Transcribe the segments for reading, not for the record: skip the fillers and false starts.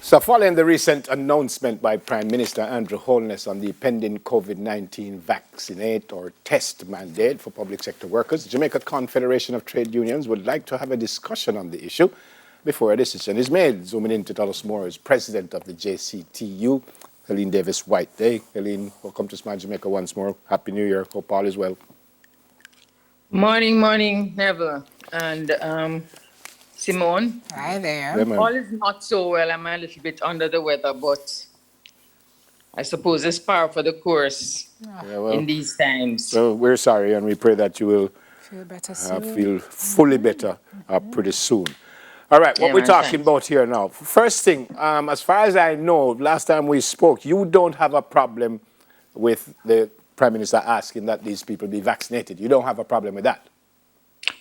So following the recent announcement by Prime Minister Andrew Holness on the pending COVID-19 vaccinate or test mandate for public sector workers, the Jamaica Confederation of Trade Unions would like to have a discussion on the issue before a decision is made. Zooming in to tell us more is President of the JCTU, Helene Davis-White. Hey, Helene, welcome to Smile Jamaica once more. Happy New Year. Hope all is well. Morning, Neville and Simone. Hi there. Yeah, All is not so well. I'm a little bit under the weather, but I suppose it's par for the course in these times. So we're sorry, and we pray that you will Feel better soon. feel fully better pretty soon. All right, what Yeah, we're man, talking thanks. about here now. First thing, as far as I know, last time we spoke, you don't have a problem with the Prime Minister asking that these people be vaccinated. You don't have a problem with that.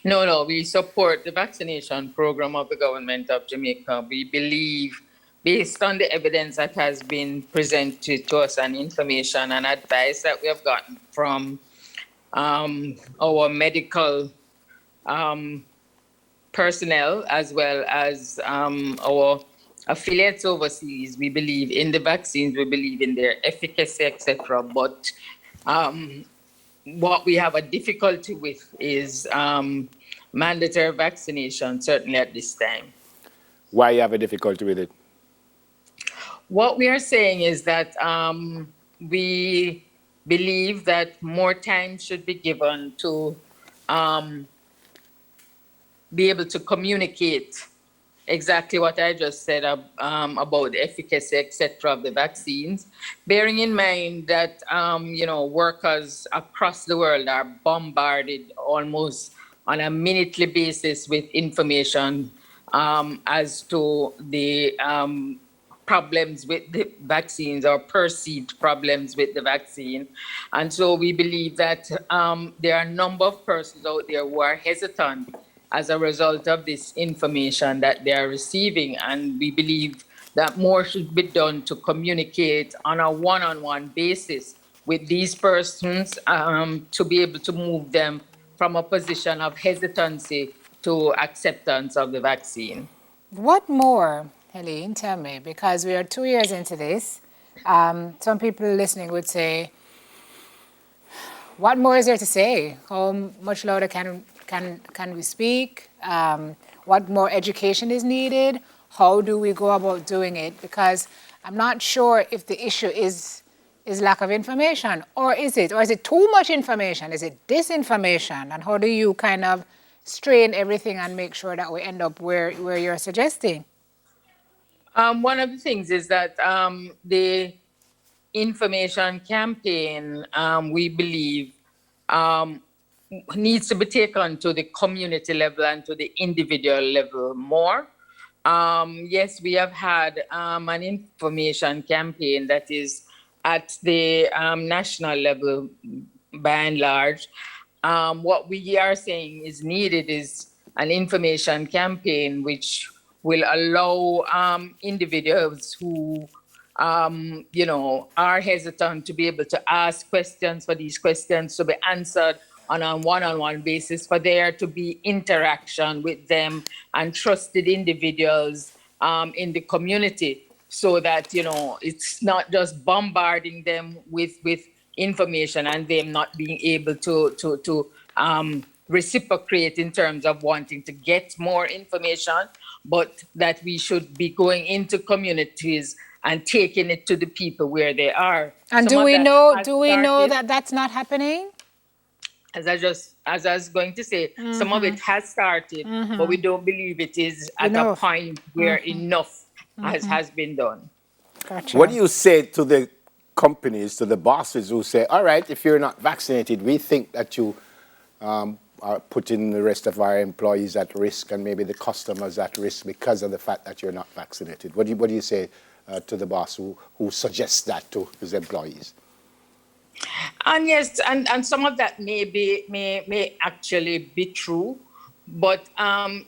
No, we support the vaccination program of the government of Jamaica. We believe, based on the evidence that has been presented to us and information and advice that we have gotten from our medical personnel as well as our affiliates overseas, we believe in the vaccines, we believe in their efficacy, etc. But what we have a difficulty with is mandatory vaccination, certainly at this time. Why you have a difficulty with it? What we are saying is that we believe that more time should be given to be able to communicate exactly what I just said about the efficacy, etc., of the vaccines, bearing in mind that workers across the world are bombarded almost on a minutely basis with information as to the problems with the vaccines or perceived problems with the vaccine. And so we believe that there are a number of persons out there who are hesitant as a result of this information that they are receiving. And we believe that more should be done to communicate on a one-on-one basis with these persons to be able to move them from a position of hesitancy to acceptance of the vaccine. What more, Helene, tell me, because we are 2 years into this. Some people listening would say, what more is there to say? How much louder can we speak? What more education is needed? How do we go about doing it? Because I'm not sure if the issue is lack of information, or is it too much information? Is it disinformation? And how do you kind of strain everything and make sure that we end up where you're suggesting? One of the things is that the information campaign, we believe, needs to be taken to the community level and to the individual level more. Yes, we have had an information campaign that is at the national level by and large. What we are saying is needed is an information campaign which will allow individuals who are hesitant to be able to ask questions, for these questions to be answered on a one-on-one basis, for there to be interaction with them and trusted individuals in the community, so that it's not just bombarding them with information and them not being able to reciprocate in terms of wanting to get more information, but that we should be going into communities and taking it to the people where they are. And do we know that that's not happening? As I was going to say, some of it has started, but we don't believe it is at a point where enough has been done. Gotcha. What do you say to the companies, to the bosses who say, all right, if you're not vaccinated, we think that you are putting the rest of our employees at risk and maybe the customers at risk because of the fact that you're not vaccinated? What do you say to the boss who suggests that to his employees? And yes, and some of that may actually be true, but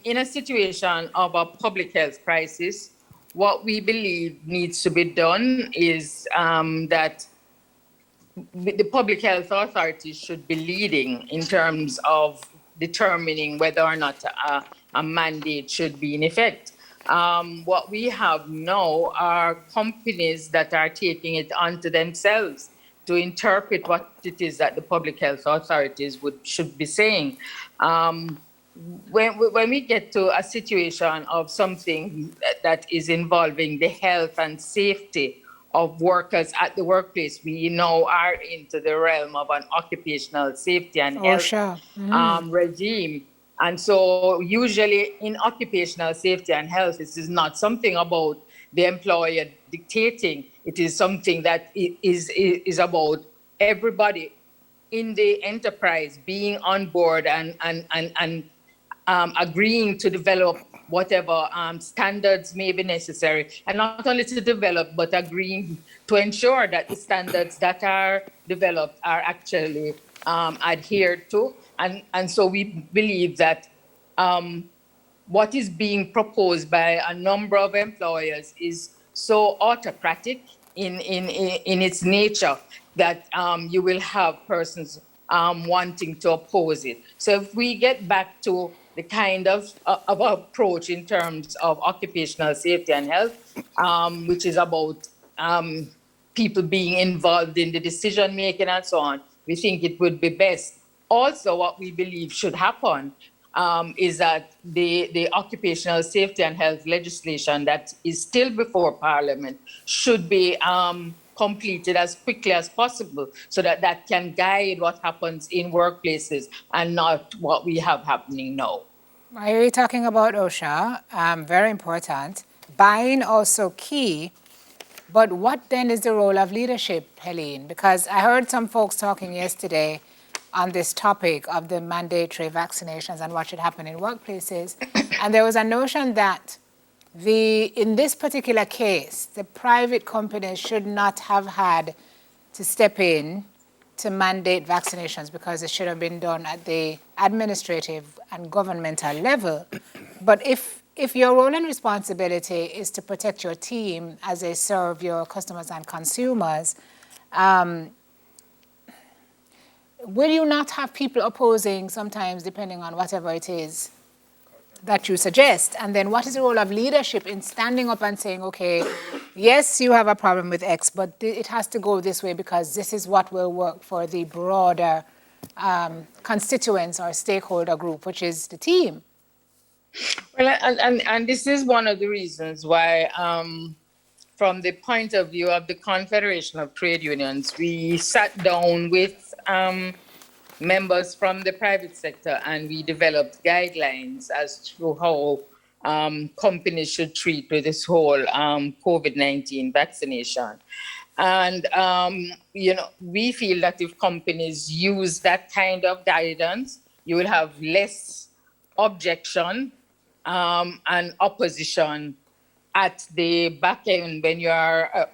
in a situation of a public health crisis, what we believe needs to be done is that the public health authorities should be leading in terms of determining whether or not a mandate should be in effect. What we have now are companies that are taking it onto themselves to interpret what it is that the public health authorities should be saying. When we get to a situation of something that is involving the health and safety of workers at the workplace, we now are into the realm of an occupational safety and Oh, health sure. regime. And so usually in occupational safety and health, this is not something about the employer dictating. It is something that is about everybody in the enterprise being on board and agreeing to develop whatever standards may be necessary, and not only to develop, but agreeing to ensure that the standards that are developed are actually adhered to. And so we believe that what is being proposed by a number of employers is so autocratic in its nature that you will have persons wanting to oppose it. So if we get back to the kind of approach in terms of occupational safety and health, which is about people being involved in the decision making and so on, we think it would be best. Also, what we believe should happen is that the occupational safety and health legislation that is still before Parliament should be completed as quickly as possible so that that can guide what happens in workplaces and not what we have happening now. Are you talking about OSHA? Very important. Buying also key. But what then is the role of leadership, Helene? Because I heard some folks talking yesterday on this topic of the mandatory vaccinations and what should happen in workplaces. And there was a notion that in this particular case, the private companies should not have had to step in to mandate vaccinations because it should have been done at the administrative and governmental level. But if your role and responsibility is to protect your team as they serve your customers and consumers, will you not have people opposing sometimes, depending on whatever it is that you suggest? And then what is the role of leadership in standing up and saying, okay, yes, you have a problem with X, but it has to go this way because this is what will work for the broader constituents or stakeholder group, which is the team? Well, and this is one of the reasons why, from the point of view of the Confederation of Trade Unions, we sat down with members from the private sector and we developed guidelines as to how companies should treat with this whole COVID-19 vaccination. And, we feel that if companies use that kind of guidance, you will have less objection and opposition at the back end when you are,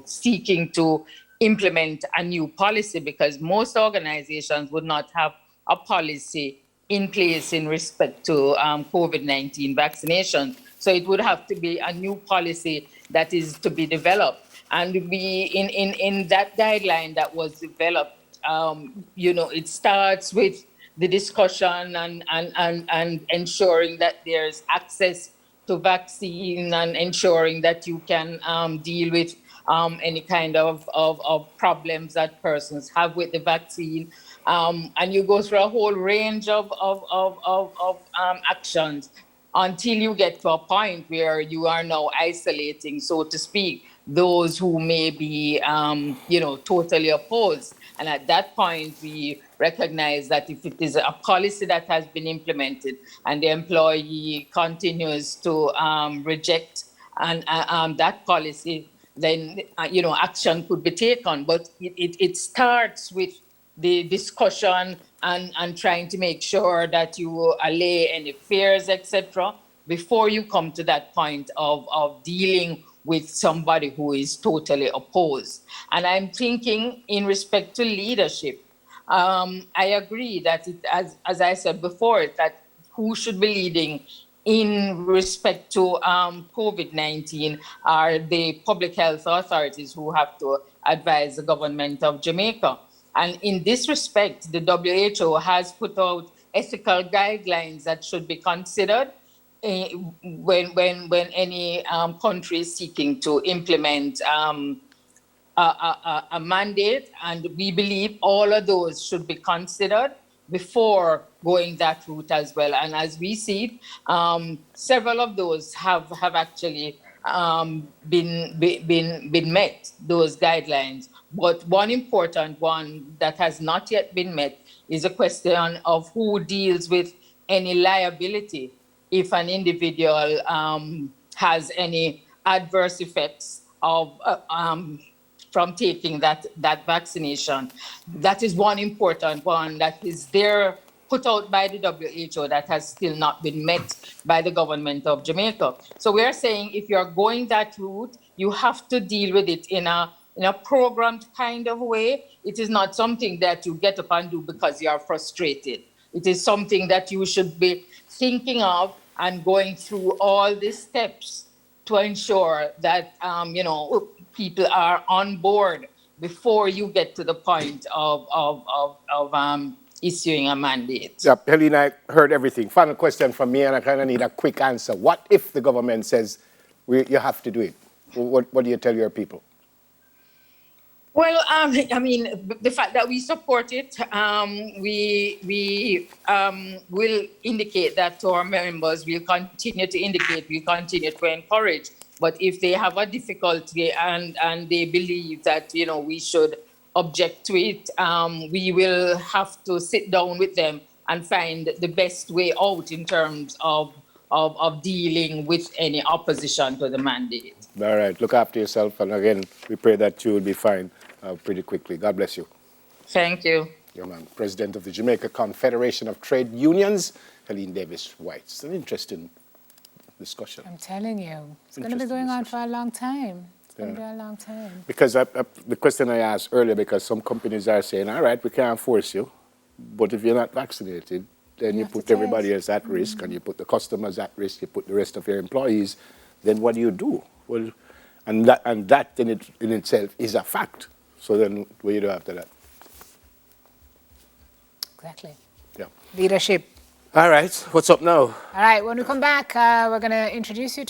seeking to implement a new policy, because most organizations would not have a policy in place in respect to COVID-19 vaccination. So it would have to be a new policy that is to be developed. And we, in that guideline that was developed, it starts with the discussion and ensuring that there's access to vaccine and ensuring that you can deal with any kind of problems that persons have with the vaccine. And you go through a whole range of actions until you get to a point where you are now isolating, so to speak, those who may be, totally opposed. And at that point, we recognize that if it is a policy that has been implemented and the employee continues to reject that policy, then, action could be taken. But it starts with the discussion and trying to make sure that you allay any fears, etc., before you come to that point of dealing with somebody who is totally opposed. And I'm thinking in respect to leadership, I agree that as I said before, that who should be leading in respect to COVID-19 are the public health authorities who have to advise the government of Jamaica. And in this respect, the WHO has put out ethical guidelines that should be considered. when any country is seeking to implement a mandate, and we believe all of those should be considered before going that route as well. And as we see it, several of those have actually been met, those guidelines. But one important one that has not yet been met is a question of who deals with any liability if an individual has any adverse effects of from taking that vaccination. That is one important one that is there, put out by the WHO, that has still not been met by the government of Jamaica. So we're saying if you're going that route, you have to deal with it in a programmed kind of way. It is not something that you get up and do because you are frustrated. It is something that you should be thinking of and going through all these steps to ensure that people are on board before you get to the point of issuing a mandate. Yeah, Helene, I heard everything. Final question from me, and I kind of need a quick answer. What if the government says you have to do it? What do you tell your people? Well, I mean, the fact that we support it, we will indicate that to our members. We'll continue to indicate, we'll continue to encourage. But if they have a difficulty and they believe that, we should object to it, we will have to sit down with them and find the best way out in terms of dealing with any opposition to the mandate. All right, look after yourself, and again, we pray that you will be fine pretty quickly. God bless you. Thank you. Yeah, man. President of the Jamaica Confederation of Trade Unions, Helene Davis-White. It's an interesting discussion. I'm telling you, it's going to be going on for a long time. It's going to be a long time. Because the question I asked earlier, because some companies are saying, all right, we can't force you, but if you're not vaccinated, then you put everybody else at risk, and you put the customers at risk, you put the rest of your employees, then what do you do? Well, and that in itself is a fact. So then what do you do after that? Exactly. Yeah. Leadership. All right, what's up now? All right, when we come back, we're going to introduce you